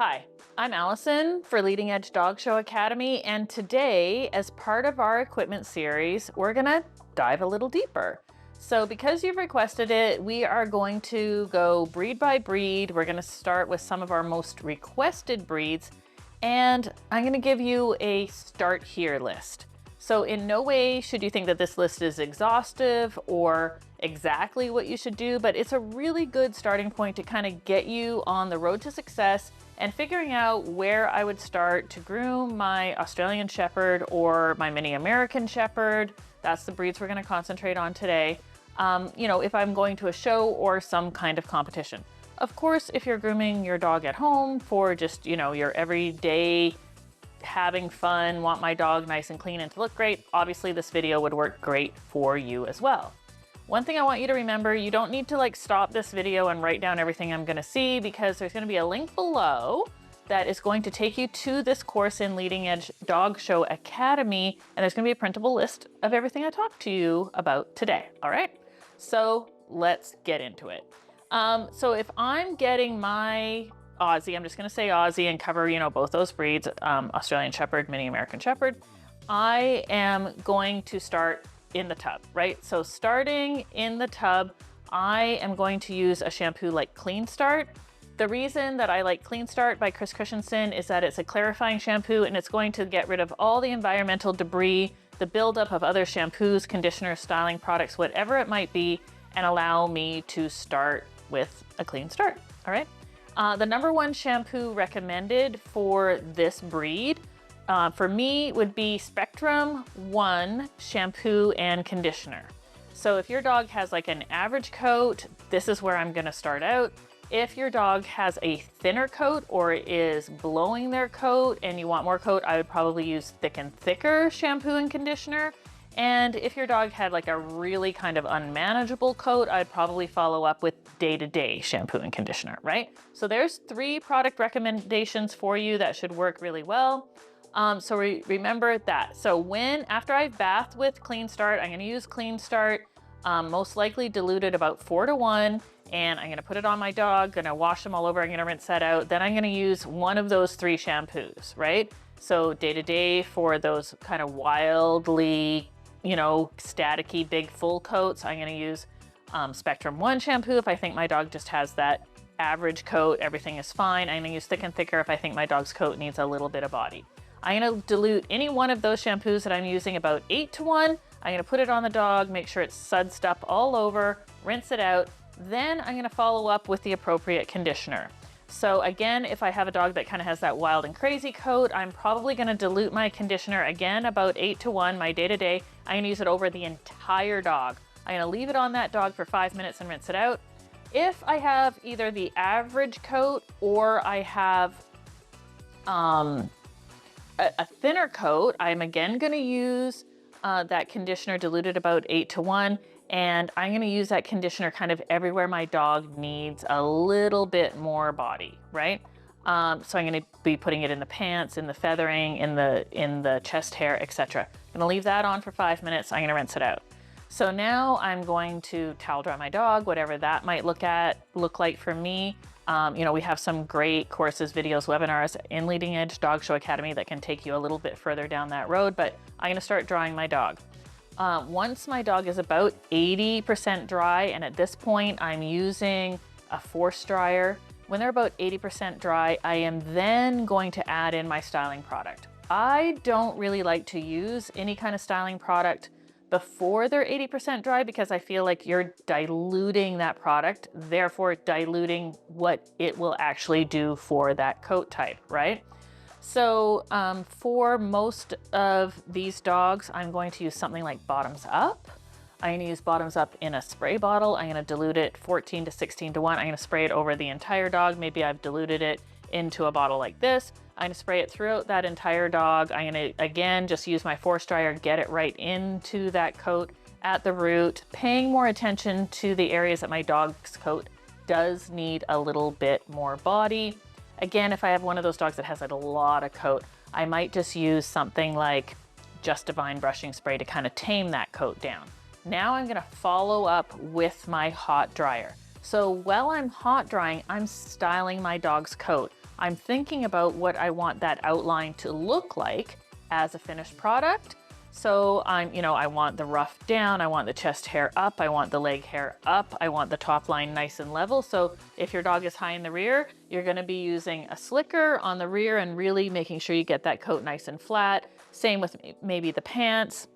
Hi, I'm Allison for Leading Edge Dog Show Academy, and today, as part of our equipment series, we're gonna dive a little deeper. So because you've requested it, we are going to go breed by breed. We're gonna start with some of our most requested breeds, and I'm gonna give you a start here list. So in no way should you think that this list is exhaustive or exactly what you should do, but it's a really good starting point to kind of get you on the road to success and figuring out where I would start to groom my Australian Shepherd or my Mini American Shepherd. That's the breeds we're going to concentrate on today. If I'm going to a show or some kind of competition. Of course, if you're grooming your dog at home for just, your everyday having fun, want my dog nice and clean and to look great, obviously this video would work great for you as well. One thing I want you to remember, you don't need to stop this video and write down everything I'm gonna see, because there's gonna be a link below that is going to take you to this course in Leading Edge Dog Show Academy, and there's gonna be a printable list of everything I talked to you about today, all right? So let's get into it. So if I'm getting my Aussie, I'm just gonna say Aussie and cover, both those breeds, Australian Shepherd, Mini American Shepherd, I am going to start in the tub, right? So starting in the tub, I am going to use a shampoo like Clean Start. The reason that I like Clean Start by Chris Christensen is that it's a clarifying shampoo and it's going to get rid of all the environmental debris, the buildup of other shampoos, conditioners, styling products, whatever it might be, and allow me to start with a clean start, all right? The number one shampoo recommended for this breed for me would be Spectrum 1 shampoo and conditioner. So if your dog has an average coat, this is where I'm gonna start out. If your dog has a thinner coat or is blowing their coat and you want more coat, I would probably use Thick and Thicker shampoo and conditioner. And if your dog had a really kind of unmanageable coat, I'd probably follow up with Day to Day shampoo and conditioner, right? So there's 3 product recommendations for you that should work really well. So remember that. So after I've bathed with Clean Start, I'm gonna use Clean Start, most likely diluted about 4:1, and I'm gonna put it on my dog, gonna wash them all over, I'm gonna rinse that out. Then I'm gonna use one of those 3 shampoos, right? So Day to Day for those kind of wildly, staticky big full coats. I'm gonna use Spectrum 1 shampoo if I think my dog just has that average coat, everything is fine. I'm gonna use Thick and Thicker if I think my dog's coat needs a little bit of body. I'm gonna dilute any one of those shampoos that I'm using about 8:1. I'm gonna put it on the dog, make sure it's sudsed up all over, rinse it out. Then I'm gonna follow up with the appropriate conditioner. So again, if I have a dog that kind of has that wild and crazy coat, I'm probably gonna dilute my conditioner again about 8:1, my Day to Day. I'm gonna use it over the entire dog. I'm gonna leave it on that dog for 5 minutes and rinse it out. If I have either the average coat or I have a thinner coat, I'm again gonna use that conditioner diluted about 8:1, and I'm gonna use that conditioner kind of everywhere my dog needs a little bit more body, right? So I'm gonna be putting it in the pants, in the feathering, in the chest hair, etc. I'm gonna leave that on for 5 minutes, I'm gonna rinse it out. So now I'm going to towel dry my dog, whatever that might look like for me. We have some great courses, videos, webinars in Leading Edge Dog Show Academy that can take you a little bit further down that road, but I'm gonna start drying my dog. Once my dog is about 80% dry, and at this point I'm using a force dryer, when they're about 80% dry, I am then going to add in my styling product. I don't really like to use any kind of styling product before they're 80% dry because I feel like you're diluting that product, therefore diluting what it will actually do for that coat type, right? So for most of these dogs, I'm going to use something like Bottoms Up. I'm gonna use Bottoms Up in a spray bottle. I'm gonna dilute it 14 to 16:1. I'm gonna spray it over the entire dog. Maybe I've diluted it into a bottle like this. I'm gonna spray it throughout that entire dog. I'm gonna, again, just use my force dryer, get it right into that coat at the root, paying more attention to the areas that my dog's coat does need a little bit more body. Again, if I have one of those dogs that has a lot of coat, I might just use something like Just Divine brushing spray to kind of tame that coat down. Now I'm gonna follow up with my hot dryer. So while I'm hot drying, I'm styling my dog's coat. I'm thinking about what I want that outline to look like as a finished product. So I want the ruff down, I want the chest hair up, I want the leg hair up, I want the top line nice and level. So if your dog is high in the rear, you're gonna be using a slicker on the rear and really making sure you get that coat nice and flat. Same with maybe the pants.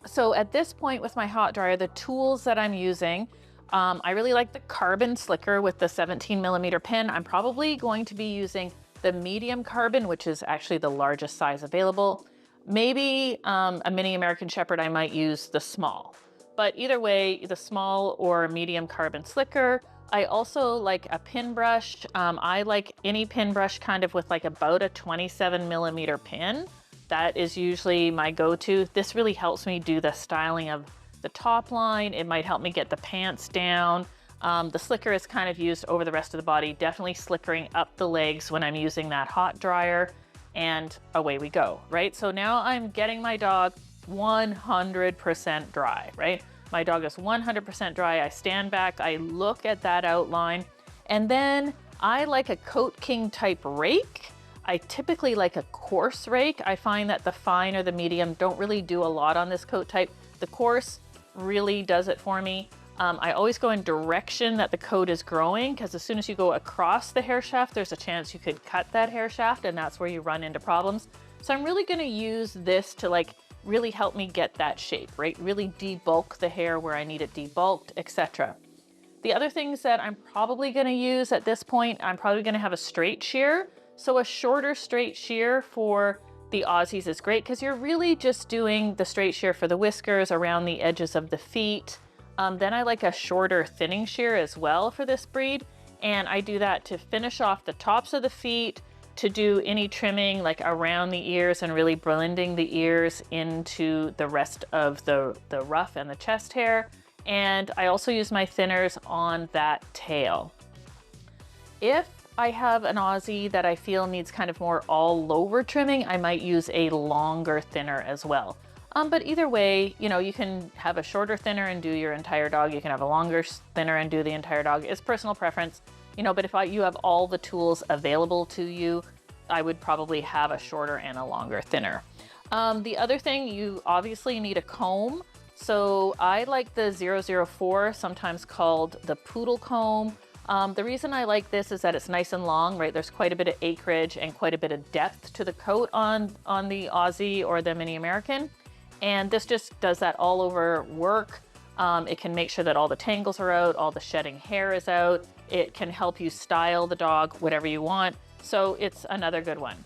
So at this point with my hot dryer, the tools that I'm using, I really like the carbon slicker with the 17 millimeter pin. I'm probably going to be using the medium carbon, which is actually the largest size available. Maybe a mini American Shepherd, I might use the small. But either way, the small or medium carbon slicker. I also like a pin brush. I like any pin brush kind of with like about a 27 millimeter pin. That is usually my go-to. This really helps me do the styling of the top line. It might help me get the pants down. The slicker is kind of used over the rest of the body, definitely slickering up the legs when I'm using that hot dryer, and away we go, right? So now I'm getting my dog 100% dry, right? My dog is 100% dry. I stand back, I look at that outline, and then I like a Coat King type rake. I typically like a coarse rake. I find that the fine or the medium don't really do a lot on this coat type. The coarse really does it for me. I always go in direction that the coat is growing, because as soon as you go across the hair shaft, there's a chance you could cut that hair shaft, and that's where you run into problems. So I'm really gonna use this to like really help me get that shape, right? Really debulk the hair where I need it debulked, etc. The other things that I'm probably gonna use at this point, I'm probably gonna have a straight shear. So a shorter straight shear for the Aussies is great because you're really just doing the straight shear for the whiskers around the edges of the feet. Then I like a shorter thinning shear as well for this breed. And I do that to finish off the tops of the feet, to do any trimming like around the ears and really blending the ears into the rest of the ruff and the chest hair. And I also use my thinners on that tail. If I have an Aussie that I feel needs kind of more all over trimming, I might use a longer thinner as well. But either way, you can have a shorter thinner and do your entire dog. You can have a longer thinner and do the entire dog. It's personal preference, but if you have all the tools available to you, I would probably have a shorter and a longer thinner. The other thing, you obviously need a comb. So I like the 004, sometimes called the poodle comb. The reason I like this is that it's nice and long, right? There's quite a bit of acreage and quite a bit of depth to the coat on the Aussie or the Mini American. And this just does that all over work. It can make sure that all the tangles are out, all the shedding hair is out. It can help you style the dog whatever you want. So it's another good one.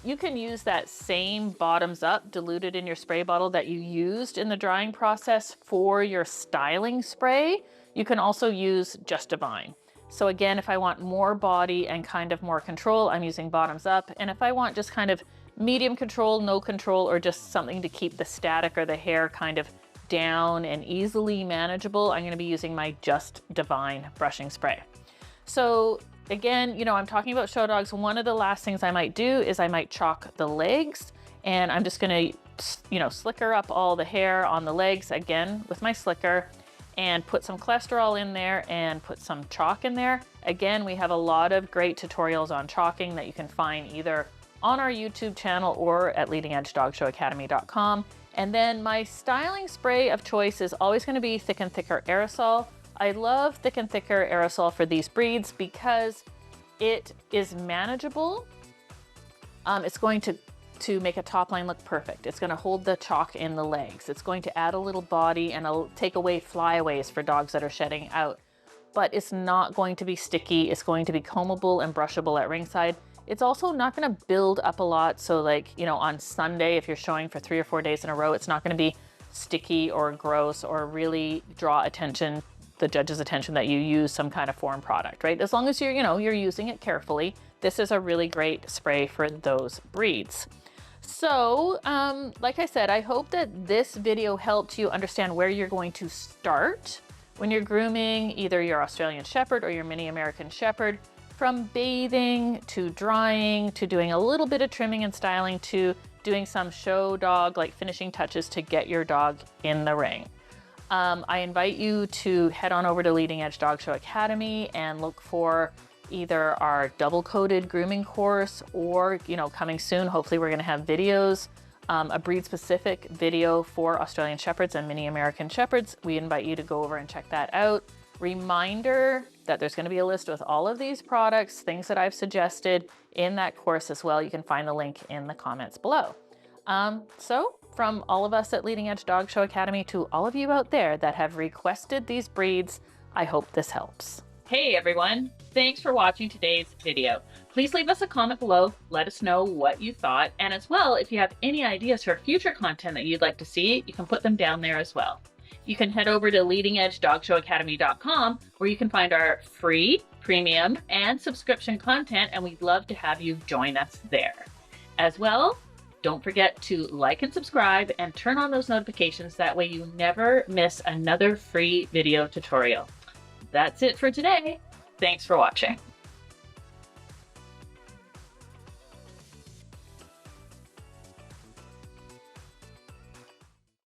You can use that same bottoms up diluted in your spray bottle that you used in the drying process for your styling spray. You can also use Just Divine. So again, if I want more body and kind of more control, I'm using bottoms up. And if I want just kind of medium control, no control, or just something to keep the static or the hair kind of down and easily manageable, I'm gonna be using my Just Divine brushing spray. So again, I'm talking about show dogs. One of the last things I might do is I might chalk the legs, and I'm just gonna, slicker up all the hair on the legs again with my slicker, and put some cholesterol in there and put some chalk in there. Again, we have a lot of great tutorials on chalking that you can find either on our YouTube channel or at leadingedgedogshow.academy.com. And then my styling spray of choice is always going to be Thick and Thicker aerosol. I love Thick and Thicker aerosol for these breeds because it is manageable. It's going to make a top line look perfect. It's going to hold the chalk in the legs. It's going to add a little body and it'll take away flyaways for dogs that are shedding out. But it's not going to be sticky. It's going to be combable and brushable at ringside. It's also not going to build up a lot. So like, on Sunday, if you're showing for 3 or 4 days in a row, it's not going to be sticky or gross or really draw the judge's attention that you use some kind of foreign product, right? As long as you're using it carefully, this is a really great spray for those breeds. So, like I said, I hope that this video helped you understand where you're going to start when you're grooming either your Australian Shepherd or your Mini American Shepherd, from bathing to drying to doing a little bit of trimming and styling to doing some show dog like finishing touches to get your dog in the ring. I invite you to head on over to Leading Edge Dog Show Academy and look for either our double coated grooming course or, coming soon, hopefully we're going to have videos, a breed specific video for Australian Shepherds and mini American Shepherds. We invite you to go over and check that out. Reminder that there's going to be a list with all of these products, things that I've suggested in that course as well. You can find the link in the comments below. So from all of us at Leading Edge Dog Show Academy to all of you out there that have requested these breeds, I hope this helps. Hey everyone, thanks for watching today's video. Please leave us a comment below, let us know what you thought, and as well, if you have any ideas for future content that you'd like to see, you can put them down there as well. You can head over to leadingedgedogshow.academy.com where you can find our free, premium, and subscription content, and we'd love to have you join us there. As well, don't forget to like and subscribe and turn on those notifications, that way you never miss another free video tutorial. That's it for today. Thanks for watching.